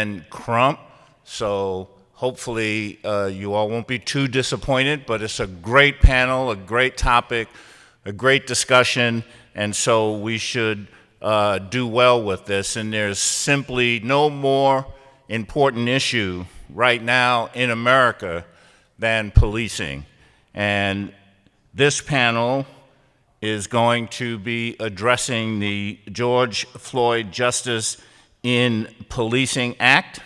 and Crump. So hopefully you all won't be too disappointed, but it's a great panel, a great topic, a great discussion, and so we should do well with this. And there's simply no more important issue right now in America than policing. And this panel is going to be addressing the George Floyd Justice in Policing Act.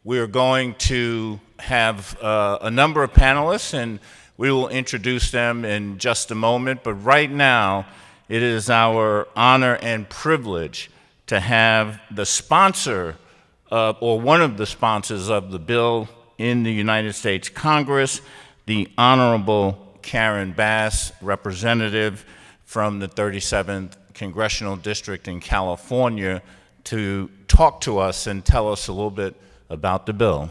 We're going to have a number of panelists, and we will introduce them in just a moment. But right now, it is our honor and privilege to have the sponsor or one of the sponsors of the bill in the United States Congress, the Honorable Karen Bass, representative from the 37th Congressional District in California, to talk to us and tell us a little bit about the bill.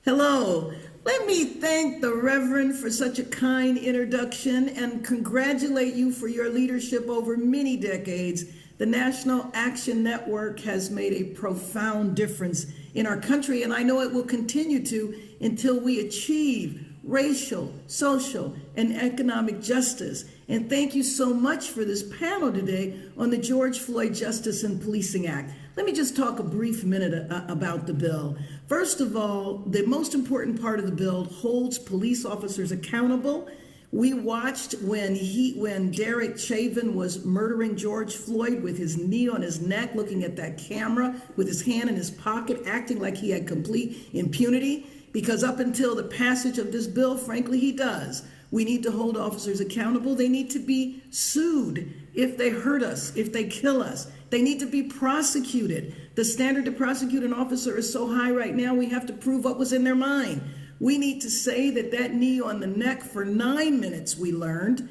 Hello. Let me thank the Reverend for such a kind introduction and congratulate you for your leadership over many decades. The National Action Network has made a profound difference in our country, and I know it will continue to until we achieve racial, social, and economic justice. And thank you so much for this panel today on the George Floyd Justice and Policing Act. Let me just talk a brief minute about the bill. First of all, the most important part of the bill holds police officers accountable. We watched when Derek Chauvin was murdering George Floyd with his knee on his neck, looking at that camera with his hand in his pocket, acting like he had complete impunity, because up until the passage of this bill, frankly, he does. We need to hold officers accountable. They need to be sued if they hurt us, if they kill us. They need to be prosecuted. The standard to prosecute an officer is so high right now, we have to prove what was in their mind. We need to say that that knee on the neck for 9 minutes, we learned,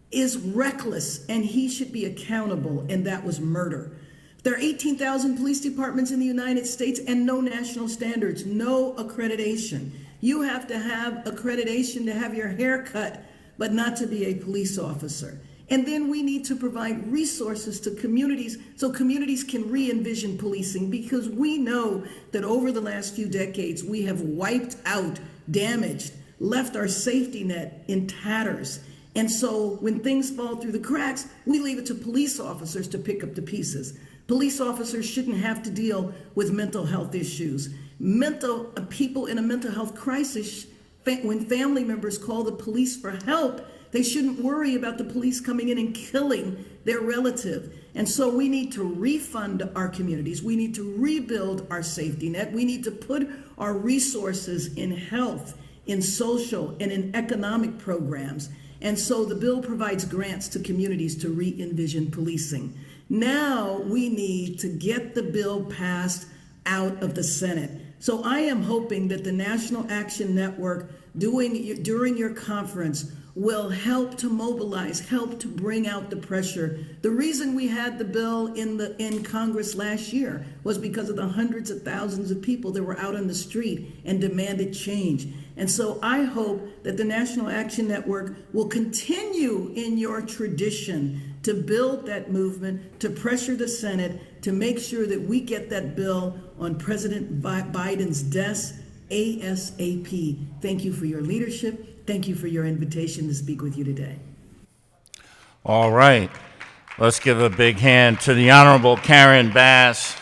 is reckless, and he should be accountable, and that was murder. There are 18,000 police departments in the United States and no national standards, no accreditation. You have to have accreditation to have your hair cut, but not to be a police officer. And then we need to provide resources to communities so communities can re-envision policing, because we know that over the last few decades, we have wiped out, damaged, left our safety net in tatters. And so when things fall through the cracks, we leave it to police officers to pick up the pieces. Police officers shouldn't have to deal with mental health issues. People in a mental health crisis, when family members call the police for help, they shouldn't worry about the police coming in and killing their relative. And so we need to refund our communities. We need to rebuild our safety net. We need to put our resources in health, in social, and in economic programs. And so the bill provides grants to communities to re-envision policing. Now we need to get the bill passed out of the Senate. So I am hoping that the National Action Network during your conference will help to mobilize, help to bring out the pressure. The reason we had the bill in Congress last year was because of the hundreds of thousands of people that were out on the street and demanded change. And so I hope that the National Action Network will continue in your tradition to build that movement, to pressure the Senate, to make sure that we get that bill on President Biden's desk ASAP. Thank you for your leadership. Thank you for your invitation to speak with you today. All right. Let's give a big hand to the Honorable Karen Bass,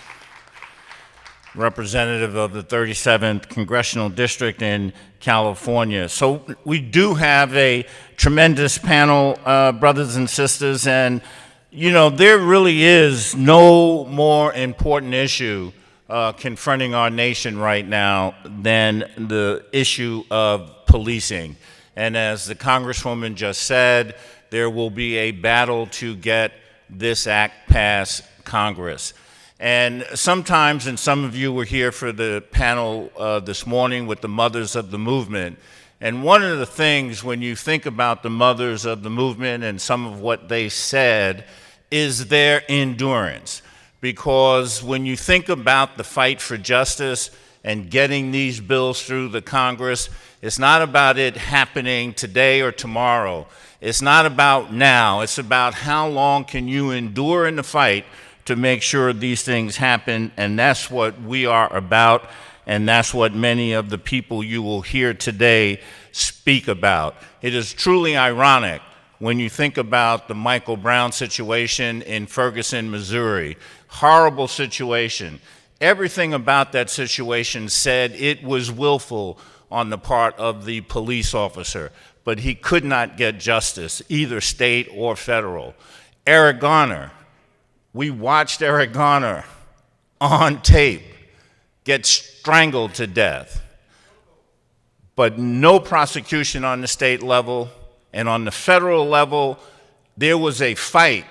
representative of the 37th Congressional District in California. So we do have a tremendous panel, brothers and sisters, and you know, there really is no more important issue confronting our nation right now than the issue of policing. And as the Congresswoman just said, there will be a battle to get this act past Congress. And sometimes, and some of you were here for the panel this morning with the mothers of the movement, and one of the things when you think about the mothers of the movement and some of what they said is their endurance. Because when you think about the fight for justice and getting these bills through the Congress, it's not about it happening today or tomorrow. It's not about now. It's about how long can you endure in the fight to make sure these things happen, and that's what we are about, and that's what many of the people you will hear today speak about. It is truly ironic when you think about the Michael Brown situation in Ferguson, Missouri. Horrible situation. Everything about that situation said it was willful on the part of the police officer, but he could not get justice, either state or federal. Eric Garner, we watched Eric Garner on tape get strangled to death, but no prosecution on the state level, and on the federal level, there was a fight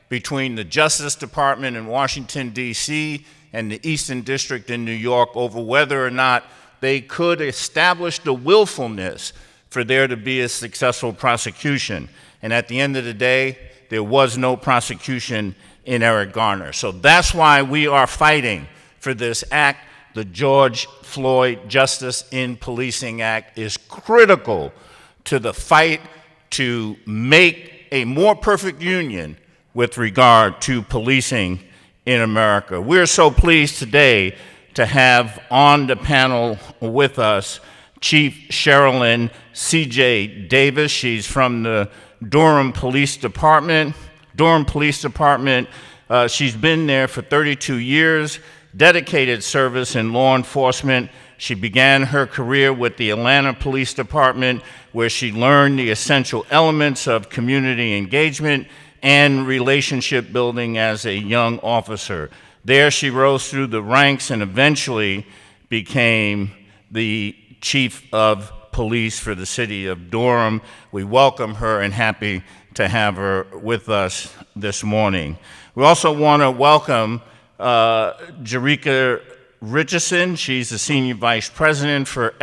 between the Justice Department in Washington, D.C., and the Eastern District in New York over whether or not they could establish the willfulness for there to be a successful prosecution. And at the end of the day, there was no prosecution in Eric Garner. So that's why we are fighting for this act. The George Floyd Justice in Policing Act is critical to the fight to make a more perfect union with regard to policing in America. We're so pleased today to have on the panel with us Chief Sherilyn C.J. Davis. She's from the Durham Police Department. She's been there for 32 years, dedicated service in law enforcement. She began her career with the Atlanta Police Department, where she learned the essential elements of community engagement and relationship building as a young officer. There she rose through the ranks and eventually became the chief of police for the city of Durham. We welcome her and happy to have her with us this morning. We also want to welcome Jerika Richardson. She's the Senior Vice President for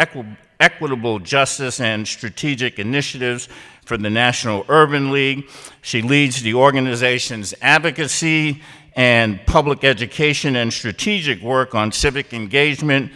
Equitable Justice and Strategic Initiatives for the National Urban League. She leads the organization's advocacy and public education and strategic work on civic engagement,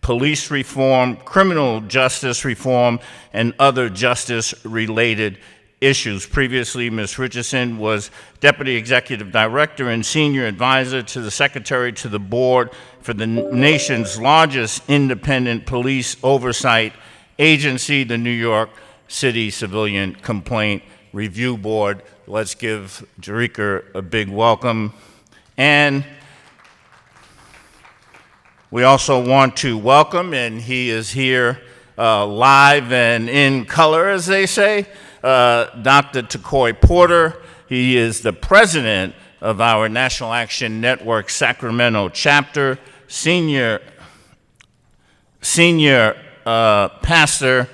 police reform, criminal justice reform, and other justice-related issues. Previously, Ms. Richardson was Deputy Executive Director and Senior Advisor to the Secretary to the Board for the nation's largest independent police oversight agency, the New York City Civilian Complaint Review Board. Let's give Jerika a big welcome. And we also want to welcome, and he is here live and in color, as they say, Dr. Takoye Porter. He is the president of our National Action Network Sacramento chapter, senior pastor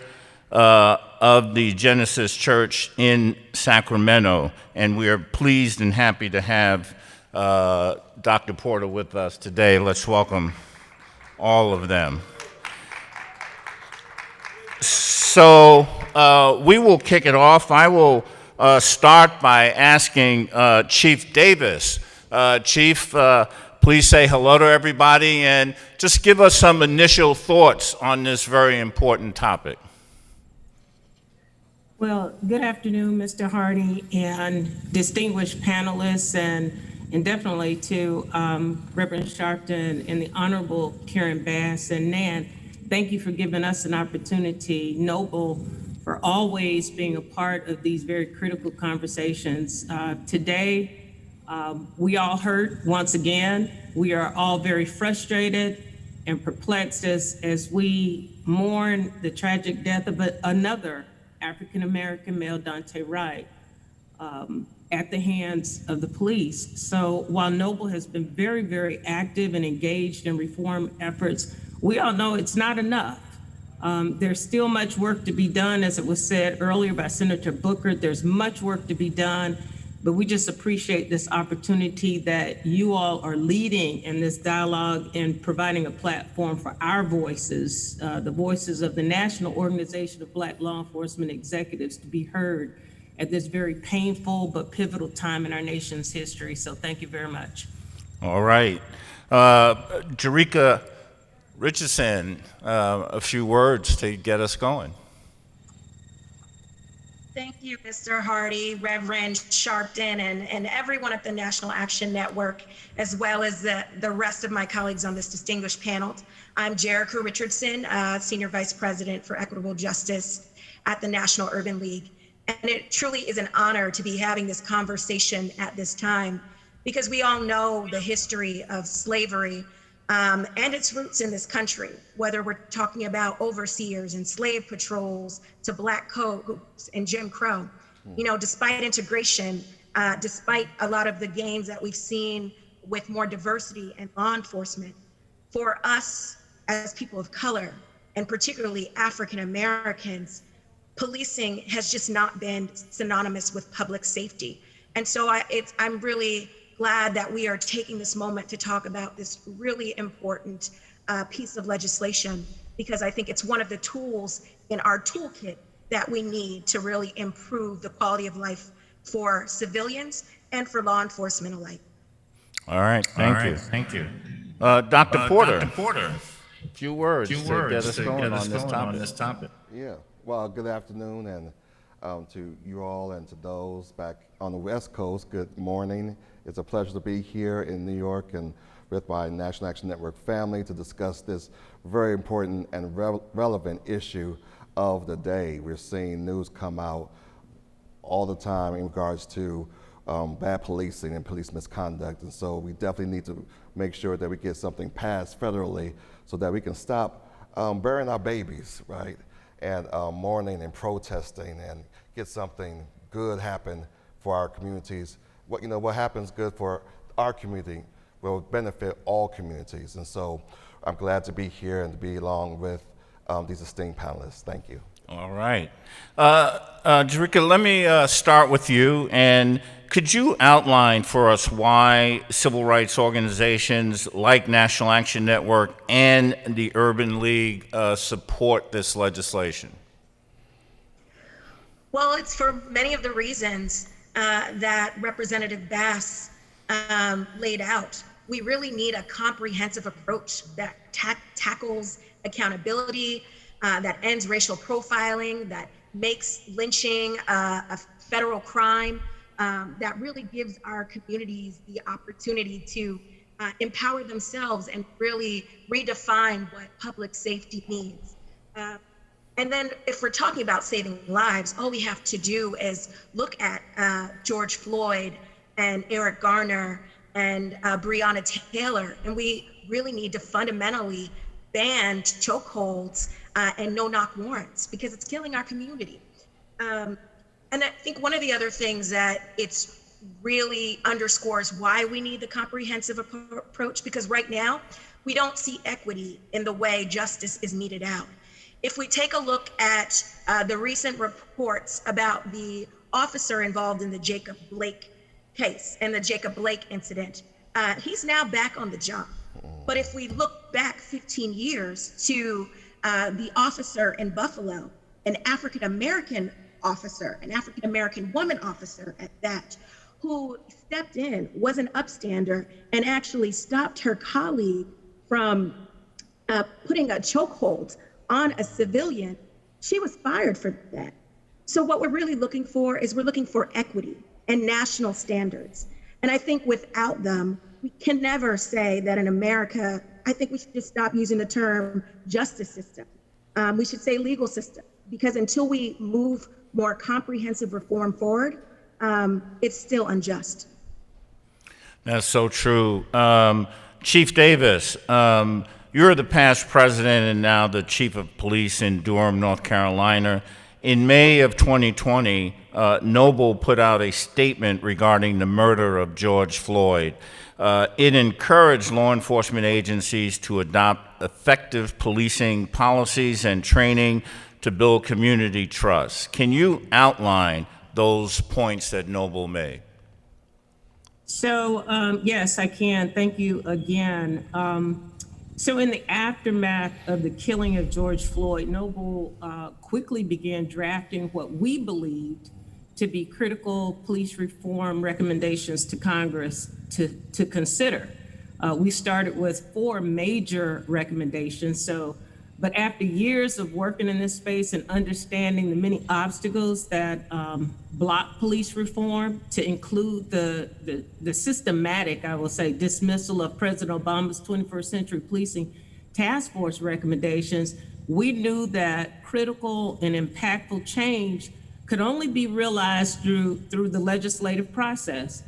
of the Genesis Church in Sacramento. And we are pleased and happy to have Dr. Porter with us today. Let's welcome all of them. So we will kick it off. I will start by asking Chief Davis. Chief, please say hello to everybody and just give us some initial thoughts on this very important topic. Well, good afternoon, Mr. Hardy and distinguished panelists, and definitely to Reverend Sharpton and the Honorable Karen Bass and NAN. Thank you for giving us an opportunity, Noble, for always being a part of these very critical conversations. Today, we all hurt once again. We are all very frustrated and perplexed as we mourn the tragic death of another African-American male, Daunte Wright, at the hands of the police. So while Noble has been very, very active and engaged in reform efforts, we all know it's not enough. There's still much work to be done, as it was said earlier by Senator Booker. There's much work to be done, but we just appreciate this opportunity that you all are leading in this dialogue and providing a platform for our voices, the voices of the National Organization of Black Law Enforcement Executives, to be heard at this very painful but pivotal time in our nation's history. So thank you very much. All right. Jerika Richardson, a few words to get us going. Thank you, Mr. Hardy, Reverend Sharpton, and everyone at the National Action Network, as well as the rest of my colleagues on this distinguished panel. I'm Jerika Richardson, Senior Vice President for Equitable Justice at the National Urban League. And it truly is an honor to be having this conversation at this time, because we all know the history of slavery and its roots in this country, whether we're talking about overseers and slave patrols to black codes and Jim Crow. You know, despite integration, despite a lot of the gains that we've seen with more diversity and law enforcement, for us as people of color, and particularly African Americans, policing has just not been synonymous with public safety. And so I'm really glad that we are taking this moment to talk about this really important piece of legislation, because I think it's one of the tools in our toolkit that we need to really improve the quality of life for civilians and for law enforcement alike. All right, thank you. Thank you. Dr. Porter, Dr. Porter, a few words to get us going on this topic. topic. Yeah, well, good afternoon, and to you all and to those back on the West Coast, good morning. It's a pleasure to be here in New York and with my National Action Network family to discuss this very important and relevant issue of the day. We're seeing news come out all the time in regards to bad policing and police misconduct, and so we definitely need to make sure that we get something passed federally so that we can stop burying our babies, right? And mourning and protesting, and get something good happen for our communities. What happens good for our community will benefit all communities. And so I'm glad to be here and to be along with these esteemed panelists. Thank you. All right. Jerika, let me start with you. And could you outline for us why civil rights organizations like National Action Network and the Urban League support this legislation? Well, it's for many of the reasons that Representative Bass laid out. We really need a comprehensive approach that tackles accountability, that ends racial profiling, that makes lynching a federal crime, that really gives our communities the opportunity to empower themselves and really redefine what public safety means. And then if we're talking about saving lives, all we have to do is look at George Floyd and Eric Garner and Breonna Taylor, and we really need to fundamentally ban chokeholds and no-knock warrants, because it's killing our community. And I think one of the other things that it's really underscores why we need the comprehensive approach, because right now we don't see equity in the way justice is meted out. If we take a look at the recent reports about the officer involved in the Jacob Blake case and the Jacob Blake incident, he's now back on the job. But if we look back 15 years to the officer in Buffalo, an African-American officer, an African-American woman officer at that, who stepped in, was an upstander, and actually stopped her colleague from putting a chokehold on a civilian, she was fired for that. So what we're really looking for is we're looking for equity and national standards. And I think without them, we can never say that in America, I think we should just stop using the term justice system. We should say legal system, because until we move more comprehensive reform forward, it's still unjust. That's so true. Chief Davis, you're the past president and now the chief of police in Durham, North Carolina. In May of 2020, Noble put out a statement regarding the murder of George Floyd. It encouraged law enforcement agencies to adopt effective policing policies and training to build community trust. Can you outline those points that Noble made? So, yes, I can. Thank you again. So in the aftermath of the killing of George Floyd, Noble quickly began drafting what we believed to be critical police reform recommendations to Congress to consider. We started with 4 major recommendations. So But after years of working in this space and understanding the many obstacles that block police reform, to include the systematic, I will say, dismissal of President Obama's 21st Century Policing Task Force recommendations, we knew that critical and impactful change could only be realized through the legislative process.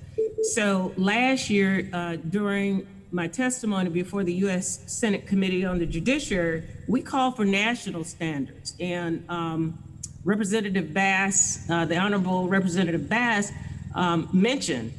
So last year, during my testimony before the U.S. Senate Committee on the Judiciary, we called for national standards. And Representative Bass, the Honorable Representative Bass, mentioned,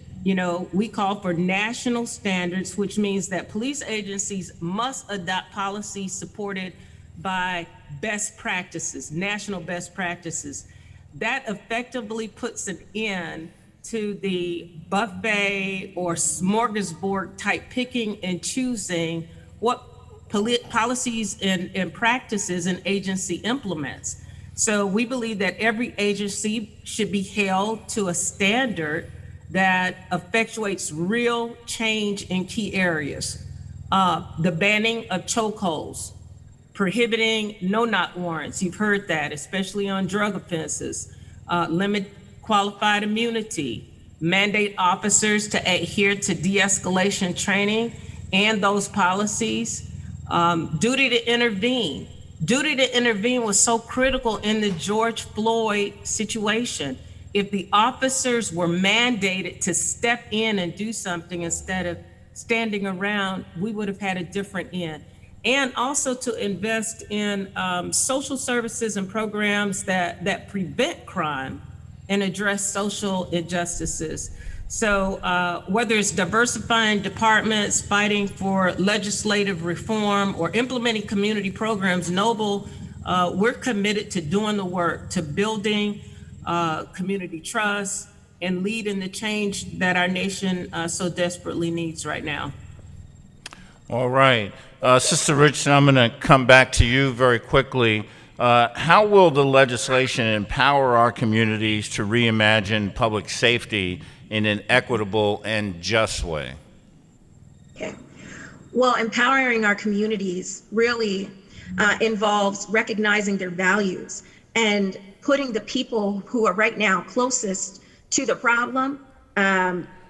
we call for national standards, which means that police agencies must adopt policies supported by best practices, national best practices. That effectively puts an end to the buffet or smorgasbord type picking and choosing what policies and practices an agency implements. So we believe that every agency should be held to a standard that effectuates real change in key areas. The banning of chokeholds, prohibiting no-knock warrants, you've heard that, especially on drug offenses, limit qualified immunity, mandate officers to adhere to de-escalation training and those policies, duty to intervene. Duty to intervene was so critical in the George Floyd situation. If the officers were mandated to step in and do something instead of standing around, we would have had a different end. And also to invest in social services and programs that prevent crime and address social injustices. So whether it's diversifying departments, fighting for legislative reform, or implementing community programs, Noble, we're committed to doing the work, to building community trust and leading the change that our nation so desperately needs right now. All right. Sister Richardson, I'm going to come back to you very quickly. How will the legislation empower our communities to reimagine public safety in an equitable and just way? Okay. Well, empowering our communities really involves recognizing their values and putting the people who are right now closest to the problem,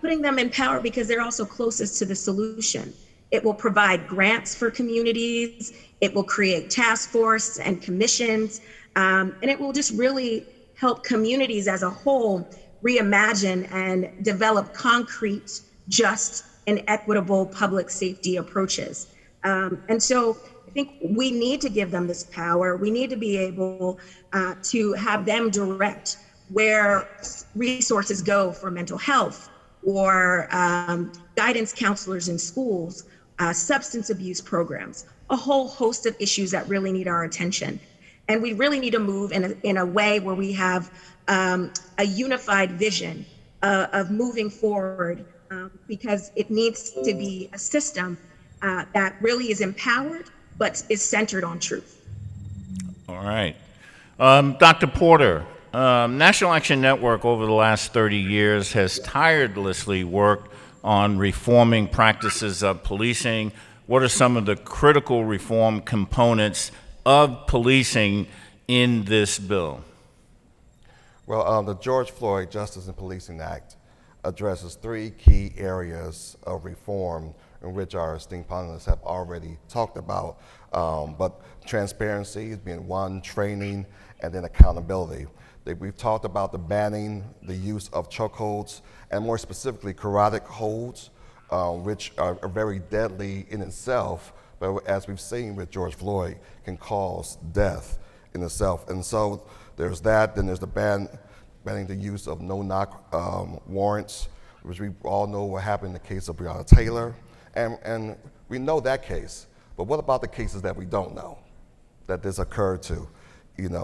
putting them in power because they're also closest to the solution. It will provide grants for communities. It will create task force and commissions, and it will just really help communities as a whole reimagine and develop concrete, just, and equitable public safety approaches. And so I think we need to give them this power. We need to be able to have them direct where resources go for mental health or guidance counselors in schools, substance abuse programs, a whole host of issues that really need our attention. And we really need to move in a way where we have a unified vision of moving forward, because it needs to be a system that really is empowered, but is centered on truth. All right. Dr. Porter, National Action Network over the last 30 years has tirelessly worked on reforming practices of policing. What are some of the critical reform components of policing in this bill? Well, the George Floyd Justice and Policing Act addresses three key areas of reform in which our esteemed panelists have already talked about, but transparency is being one, training, and then accountability. We've talked about the banning the use of chokeholds, and more specifically carotid holds, which are very deadly in itself, but as we've seen with George Floyd, can cause death in itself. And so there's that. Then there's the banning the use of no-knock warrants, which we all know what happened in the case of Breonna Taylor. And we know that case, but what about the cases that we don't know that this occurred to?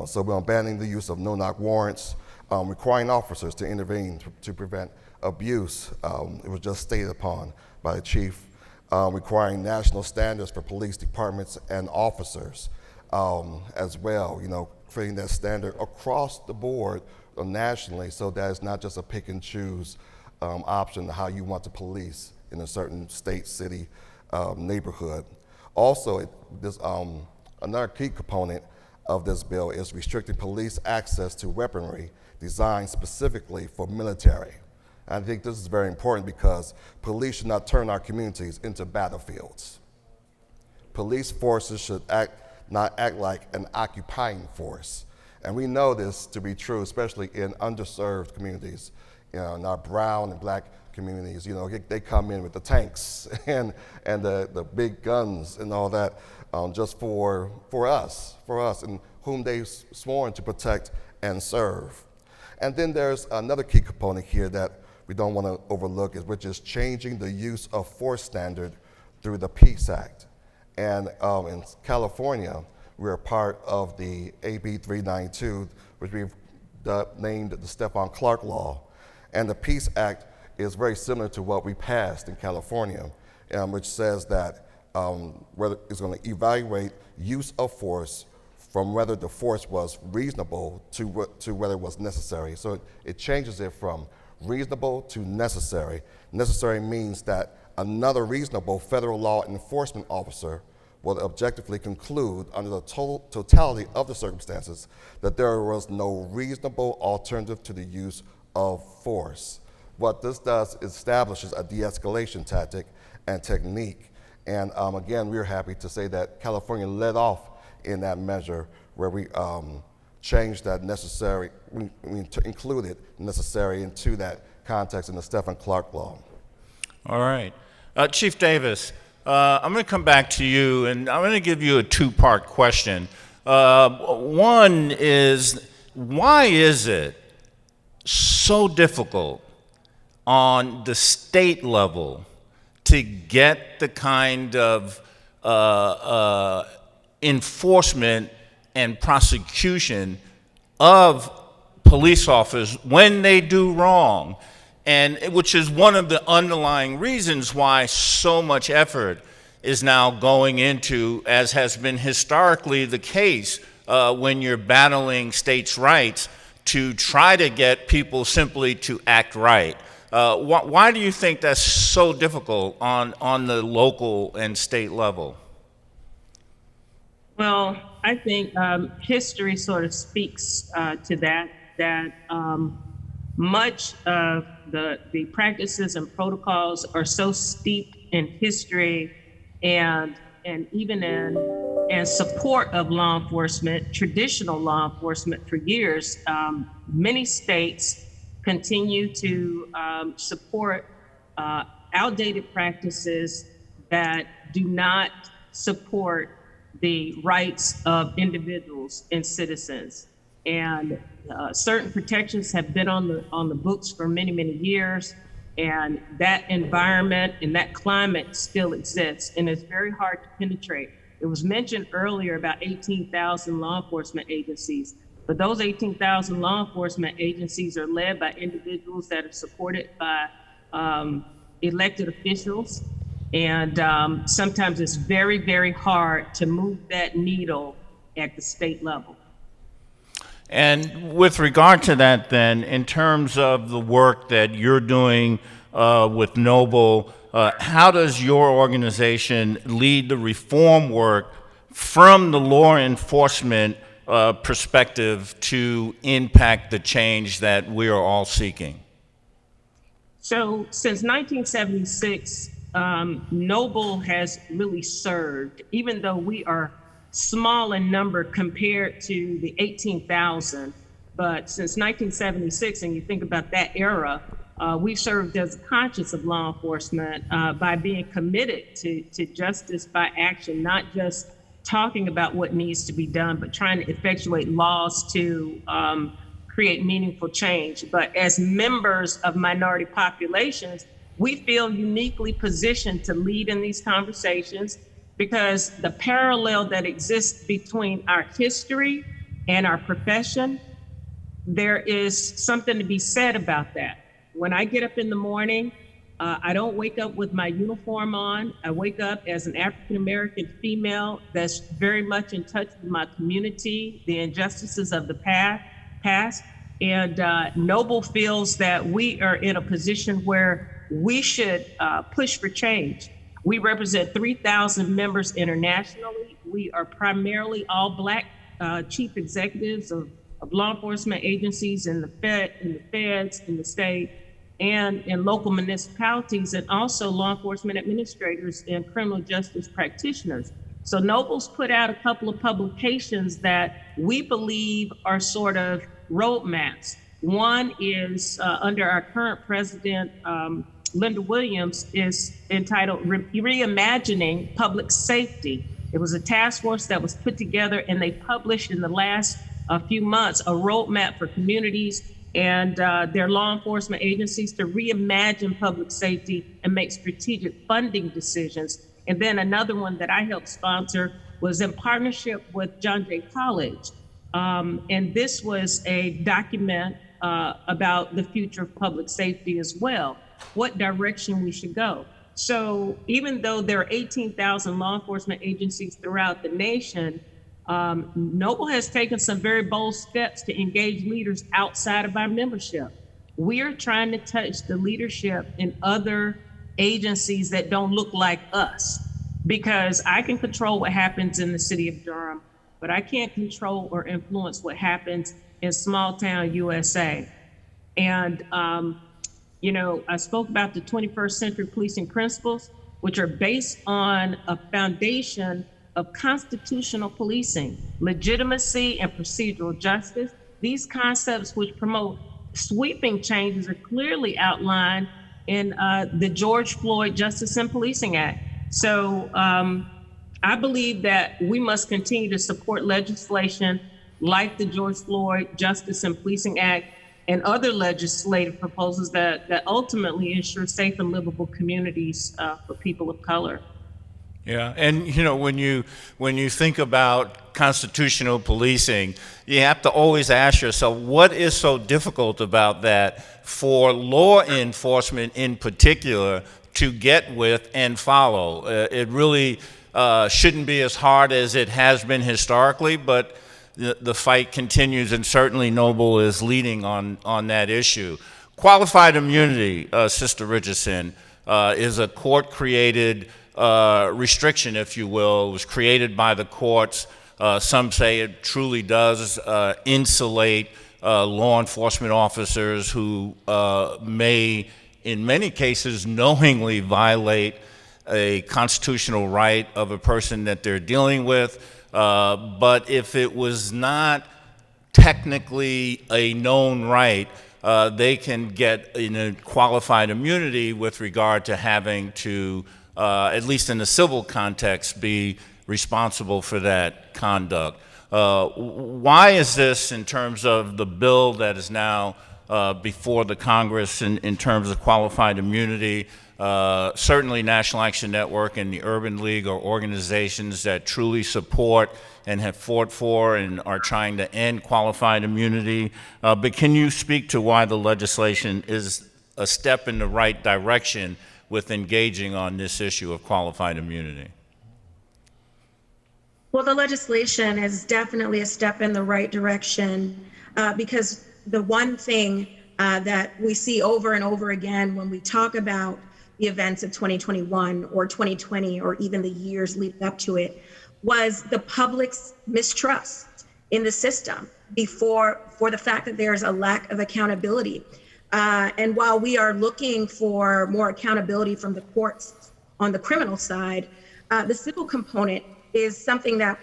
So we're banning the use of no-knock warrants, requiring officers to intervene to prevent abuse. It was just stated upon by the chief, requiring national standards for police departments and officers as well, creating that standard across the board nationally, so that it's not just a pick and choose option to how you want to police in a certain state, city, neighborhood. Also, this Another key component of this bill is restricting police access to weaponry designed specifically for military. I think this is very important because police should not turn our communities into battlefields. Police forces should not act like an occupying force. And we know this to be true, especially in underserved communities, in our brown and black communities. They come in with the tanks and the big guns and all that just for us, and whom they've sworn to protect and serve. And then there's another key component here that we don't want to overlook, which is changing the use of force standard through the Peace Act. And in California, we're a part of the AB 392, which we've named the Stephon Clark Law. And the Peace Act is very similar to what we passed in California, which says that whether it's going to evaluate use of force from whether the force was reasonable to whether it was necessary. So it changes it from reasonable to necessary. Necessary means that another reasonable federal law enforcement officer will objectively conclude under the totality of the circumstances that there was no reasonable alternative to the use of force. What this does is establishes a de-escalation tactic and technique. And again, we're happy to say that California led off in that measure where we changed that necessary, we included necessary into that context in the Stephon Clark Law. All right. Chief Davis, I'm going to come back to you, and I'm going to give you a two-part question. One is, why is it so difficult on the state level to get the kind of enforcement and prosecution of police officers when they do wrong? And which is one of the underlying reasons why so much effort is now going into, as has been historically the case, when you're battling states' rights, to try to get people simply to act right. Why do you think that's so difficult on the local and state level? Well, I think history sort of speaks to that much of the practices and protocols are so steeped in history and even in support of law enforcement, traditional law enforcement for years. Many states continue to support outdated practices that do not support the rights of individuals and citizens. And certain protections have been on the books for many, many years, and that environment and that climate still exists, and it's very hard to penetrate. It was mentioned earlier about 18,000 law enforcement agencies, but those 18,000 law enforcement agencies are led by individuals that are supported by elected officials, and sometimes it's very, very hard to move that needle at the state level. And with regard to that then, in terms of the work that you're doing with Noble, how does your organization lead the reform work from the law enforcement perspective to impact the change that we are all seeking? So since 1976, Noble has really served, even though we are small in number compared to the 18,000. But since 1976, and you think about that era, we've served as a conscience of law enforcement by being committed to justice by action, not just talking about what needs to be done, but trying to effectuate laws to create meaningful change. But as members of minority populations, we feel uniquely positioned to lead in these conversations, because the parallel that exists between our history and our profession, there is something to be said about that. When I get up in the morning, I don't wake up with my uniform on. I wake up as an African-American female that's very much in touch with my community, the injustices of the past. And Noble feels that we are in a position where we should push for change. We represent 3,000 members internationally. We are primarily all Black chief executives of law enforcement agencies in the feds, in the state, and in local municipalities, and also law enforcement administrators and criminal justice practitioners. So Noble's put out a couple of publications that we believe are sort of roadmaps. One is under our current president, Linda Williams, is entitled Reimagining Public Safety. It was a task force that was put together, and they published in the last few months a roadmap for communities and their law enforcement agencies to reimagine public safety and make strategic funding decisions. And then another one that I helped sponsor was in partnership with John Jay College. And this was a document about the future of public safety as well, what direction we should go. So even though there are 18,000 law enforcement agencies throughout the nation, Noble has taken some very bold steps to engage leaders outside of our membership. We are trying to touch the leadership in other agencies that don't look like us, because I can control what happens in the city of Durham, but I can't control or influence what happens in small town USA. And, I spoke about the 21st century policing principles, which are based on a foundation of constitutional policing, legitimacy, and procedural justice. These concepts, which promote sweeping changes, are clearly outlined in the George Floyd Justice and Policing Act. So I believe that we must continue to support legislation like the George Floyd Justice and Policing Act and other legislative proposals that ultimately ensure safe and livable communities for people of color. Yeah, and when you think about constitutional policing, you have to always ask yourself, what is so difficult about that for law enforcement in particular to get with and follow? It really shouldn't be as hard as it has been historically, but the fight continues, and certainly Noble is leading on that issue. Qualified immunity, Sister Richardson, is a court-created restriction, if you will. It was created by the courts. Some say it truly does insulate law enforcement officers who may, in many cases, knowingly violate a constitutional right of a person that they're dealing with. But if it was not technically a known right, they can get qualified immunity with regard to having to, at least in the civil context, be responsible for that conduct. Why is this, in terms of the bill that is now before the Congress in terms of qualified immunity? Certainly National Action Network and the Urban League are organizations that truly support and have fought for and are trying to end qualified immunity. But can you speak to why the legislation is a step in the right direction with engaging on this issue of qualified immunity? Well, the legislation is definitely a step in the right direction because the one thing that we see over and over again when we talk about the events of 2021 or 2020 or even the years leading up to it was the public's mistrust in the system for the fact that there's a lack of accountability. And while we are looking for more accountability from the courts on the criminal side, the civil component is something that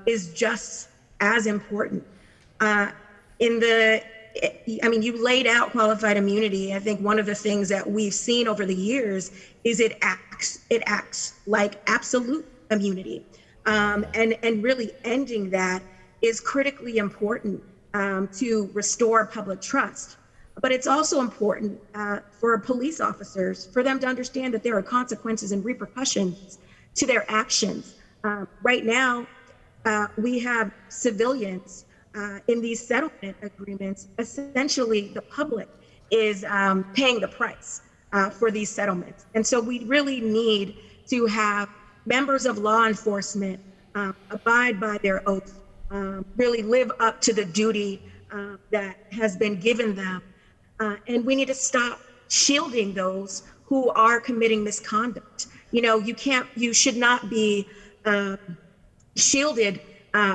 is just as important. You laid out qualified immunity. I think one of the things that we've seen over the years is it acts like absolute immunity. And really ending that is critically important to restore public trust. But it's also important for police officers, for them to understand that there are consequences and repercussions to their actions. Right now, we have civilians in these settlement agreements. Essentially, the public is paying the price for these settlements. And so we really need to have members of law enforcement abide by their oath, really live up to the duty that has been given them. And we need to stop shielding those who are committing misconduct. You should not be shielded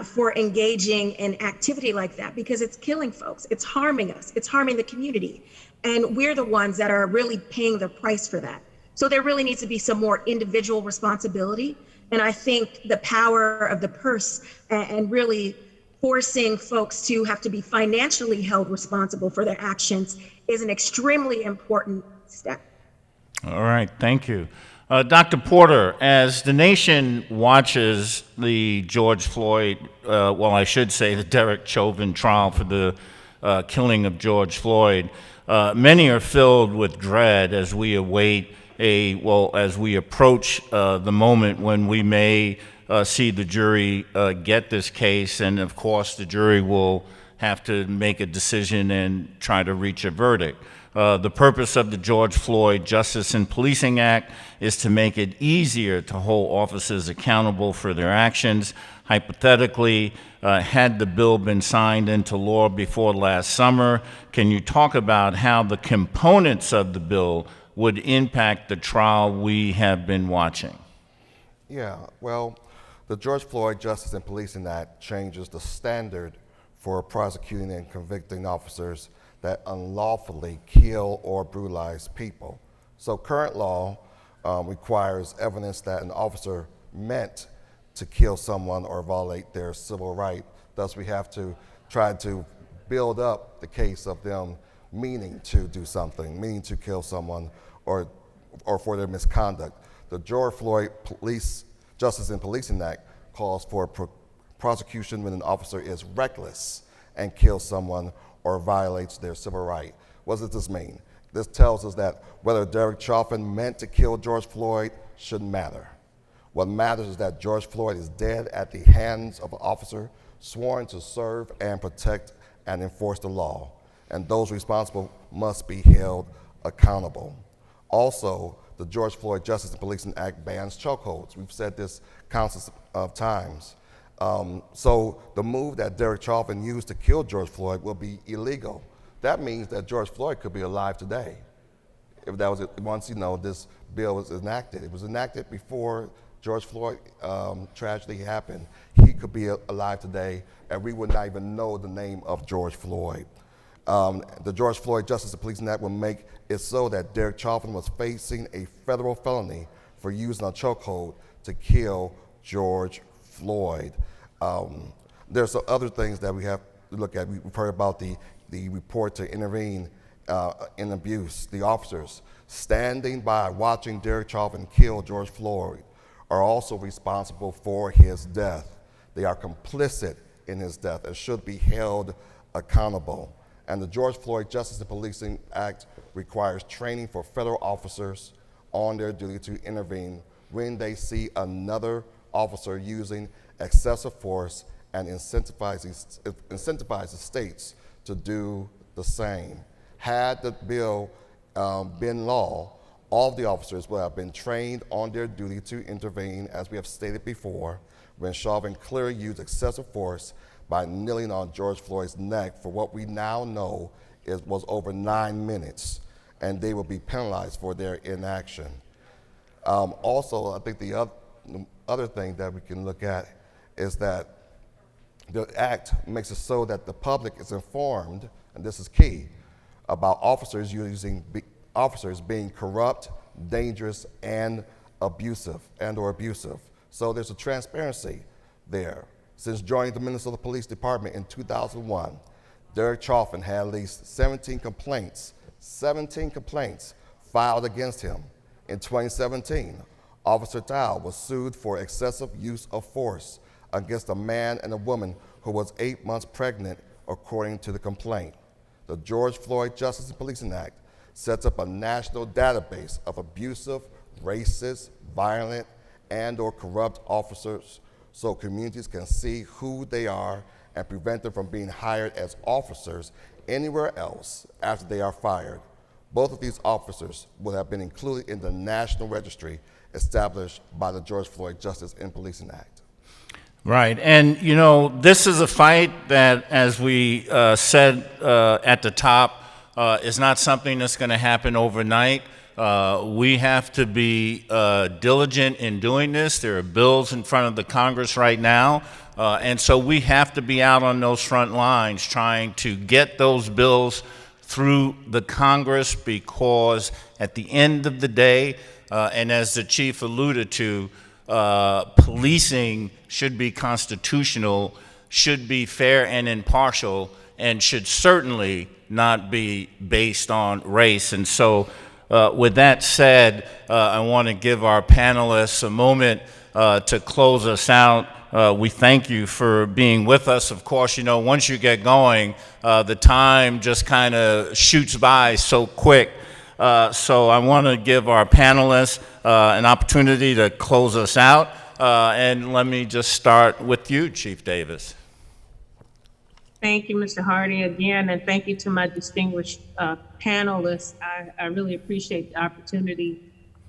for engaging in activity like that, because it's killing folks, it's harming us, it's harming the community. And we're the ones that are really paying the price for that. So there really needs to be some more individual responsibility. And I think the power of the purse and really forcing folks to have to be financially held responsible for their actions is an extremely important step. All right, thank you. Dr. Porter, as the nation watches the George Floyd, well, I should say the Derek Chauvin trial for the killing of George Floyd, many are filled with dread as we await as we approach the moment when we may see the jury get this case, and of course the jury will have to make a decision and try to reach a verdict. The purpose of the George Floyd Justice in Policing Act is to make it easier to hold officers accountable for their actions. Hypothetically, had the bill been signed into law before last summer, can you talk about how the components of the bill would impact the trial we have been watching? Yeah, well, the George Floyd Justice in Policing Act changes the standard for prosecuting and convicting officers that unlawfully kill or brutalize people. So current law requires evidence that an officer meant to kill someone or violate their civil right. Thus, we have to try to build up the case of them meaning to do something, meaning to kill someone or for their misconduct. The George Floyd Justice in Policing Act calls for prosecution when an officer is reckless and kills someone or violates their civil right. What does this mean? This tells us that whether Derek Chauvin meant to kill George Floyd shouldn't matter. What matters is that George Floyd is dead at the hands of an officer sworn to serve and protect and enforce the law, and those responsible must be held accountable. Also, the George Floyd Justice and Policing Act bans chokeholds. We've said this countless of times. So the move that Derek Chauvin used to kill George Floyd will be illegal. That means that George Floyd could be alive today. If that was it, once this bill was enacted. It was enacted before George Floyd tragedy happened. He could be alive today, and we would not even know the name of George Floyd. The George Floyd Justice and Policing Act will make it so that Derek Chauvin was facing a federal felony for using a chokehold to kill George Floyd. There's some other things that we have to look at. We've heard about the report to intervene in abuse. The officers standing by watching Derek Chauvin kill George Floyd are also responsible for his death. They are complicit in his death and should be held accountable. And the George Floyd Justice and Policing Act requires training for federal officers on their duty to intervene when they see another officer using excessive force and incentivizes states to do the same. Had the bill been law, all of the officers would have been trained on their duty to intervene, as we have stated before, when Chauvin clearly used excessive force by kneeling on George Floyd's neck for what we now know was over 9 minutes, and they will be penalized for their inaction. Also, I think the other thing that we can look at is that the act makes it so that the public is informed, and this is key, about officers being corrupt, dangerous, and abusive. So there's a transparency there. Since joining the Minnesota Police Department in 2001, Derek Chauvin had at least 17 complaints filed against him. In 2017, Officer Tao was sued for excessive use of force against a man and a woman who was 8 months pregnant, according to the complaint. The George Floyd Justice and Policing Act sets up a national database of abusive, racist, violent, and/or corrupt officers so communities can see who they are and prevent them from being hired as officers anywhere else after they are fired. Both of these officers will have been included in the national registry established by the George Floyd Justice and Policing Act. Right, and this is a fight that, as we said at the top, is not something that's going to happen overnight. We have to be diligent in doing this. There are bills in front of the Congress right now, and so we have to be out on those front lines trying to get those bills through the Congress, because at the end of the day, and as the chief alluded to, policing should be constitutional, should be fair and impartial, and should certainly not be based on race. And so with that said, I want to give our panelists a moment to close us out. We thank you for being with us. Of course, you know, once you get going, the time just kind of shoots by so quick. So I want to give our panelists an opportunity to close us out. And let me just start with you, Chief Davis. Thank you, Mr. Hardy, again, and thank you to my distinguished panelists. I really appreciate the opportunity.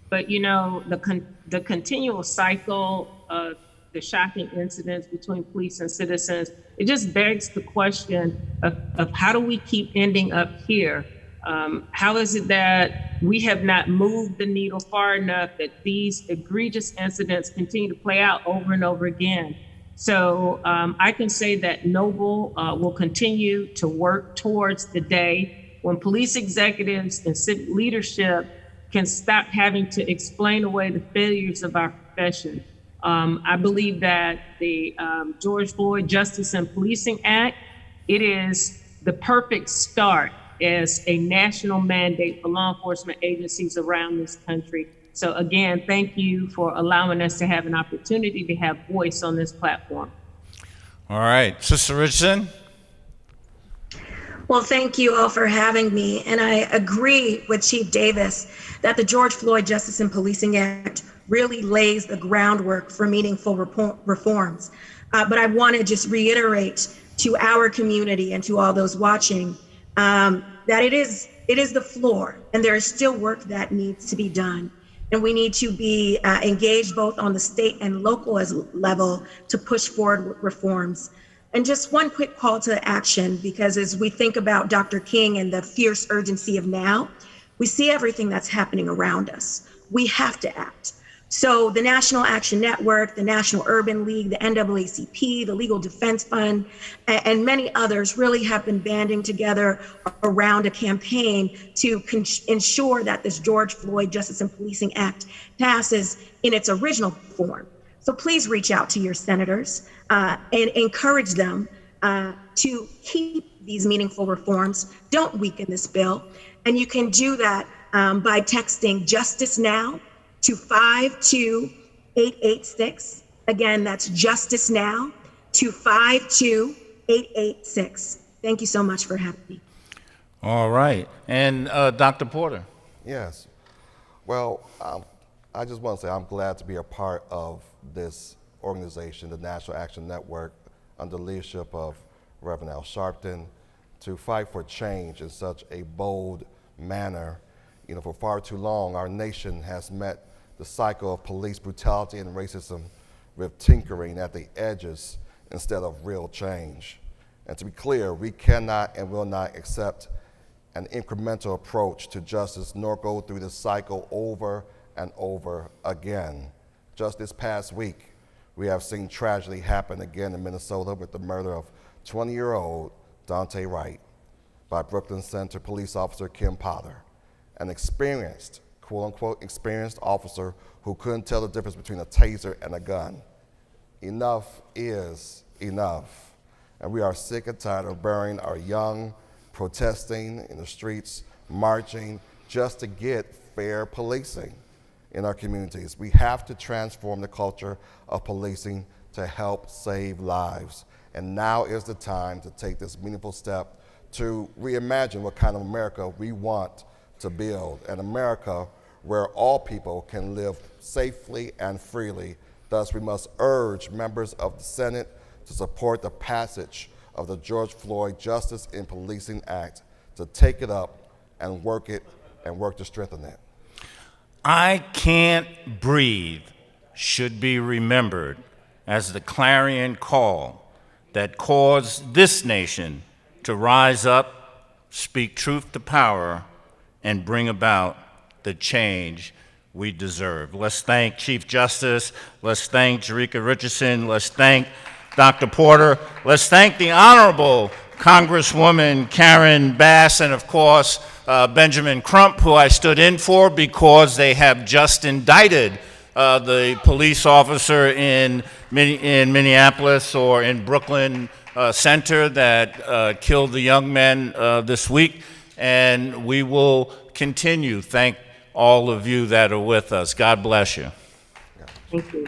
But you know, the continual cycle of the shocking incidents between police and citizens, it just begs the question of how do we keep ending up here? How is it that we have not moved the needle far enough that these egregious incidents continue to play out over and over again? So I can say that Noble will continue to work towards the day when police executives and civic leadership can stop having to explain away the failures of our profession. I believe that the George Floyd Justice and Policing Act, it is the perfect start as a national mandate for law enforcement agencies around this country. So again, thank you for allowing us to have an opportunity to have voice on this platform. All right, Sister Richardson. Well, thank you all for having me. And I agree with Chief Davis that the George Floyd Justice and Policing Act really lays the groundwork for meaningful reforms. But I want to just reiterate to our community and to all those watching that it is the floor, and there is still work that needs to be done. And we need to be engaged both on the state and local level to push forward reforms. And just one quick call to action, because as we think about Dr. King and the fierce urgency of now, we see everything that's happening around us. We have to act. So the National Action Network, the National Urban League, the NAACP, the Legal Defense Fund, and many others really have been banding together around a campaign to ensure that this George Floyd Justice and Policing Act passes in its original form. So please reach out to your senators and encourage them to keep these meaningful reforms. Don't weaken this bill. And you can do that by texting Justice Now to 52886. Again, that's Justice Now to 52886. Thank you so much for having me. All right, and Dr. Porter. Yes. Well, I just want to say I'm glad to be a part of this organization, the National Action Network, under the leadership of Reverend Al Sharpton, to fight for change in such a bold manner. You know, for far too long, our nation has met the cycle of police brutality and racism with tinkering at the edges instead of real change. And to be clear, we cannot and will not accept an incremental approach to justice, nor go through this cycle over and over again. Just this past week, we have seen tragedy happen again in Minnesota with the murder of 20-year-old Dante Wright by Brooklyn Center police officer Kim Potter, an experienced, quote-unquote experienced officer who couldn't tell the difference between a taser and a gun. Enough is enough. And we are sick and tired of burying our young, protesting in the streets, marching, just to get fair policing in our communities. We have to transform the culture of policing to help save lives. And now is the time to take this meaningful step to reimagine what kind of America we want to build, an America where all people can live safely and freely. Thus, we must urge members of the Senate to support the passage of the George Floyd Justice in Policing Act, to take it up and work to strengthen it. I Can't Breathe should be remembered as the clarion call that caused this nation to rise up, speak truth to power, and bring about the change we deserve. Let's thank Chief Justice. Let's thank Jerika Richardson. Let's thank Dr. Porter. Let's thank the Honorable Congresswoman Karen Bass, and of course, Benjamin Crump, who I stood in for because they have just indicted the police officer in Minneapolis or in Brooklyn Center that killed the young men this week. And we will continue. Thank all of you that are with us. God bless you. Thank you.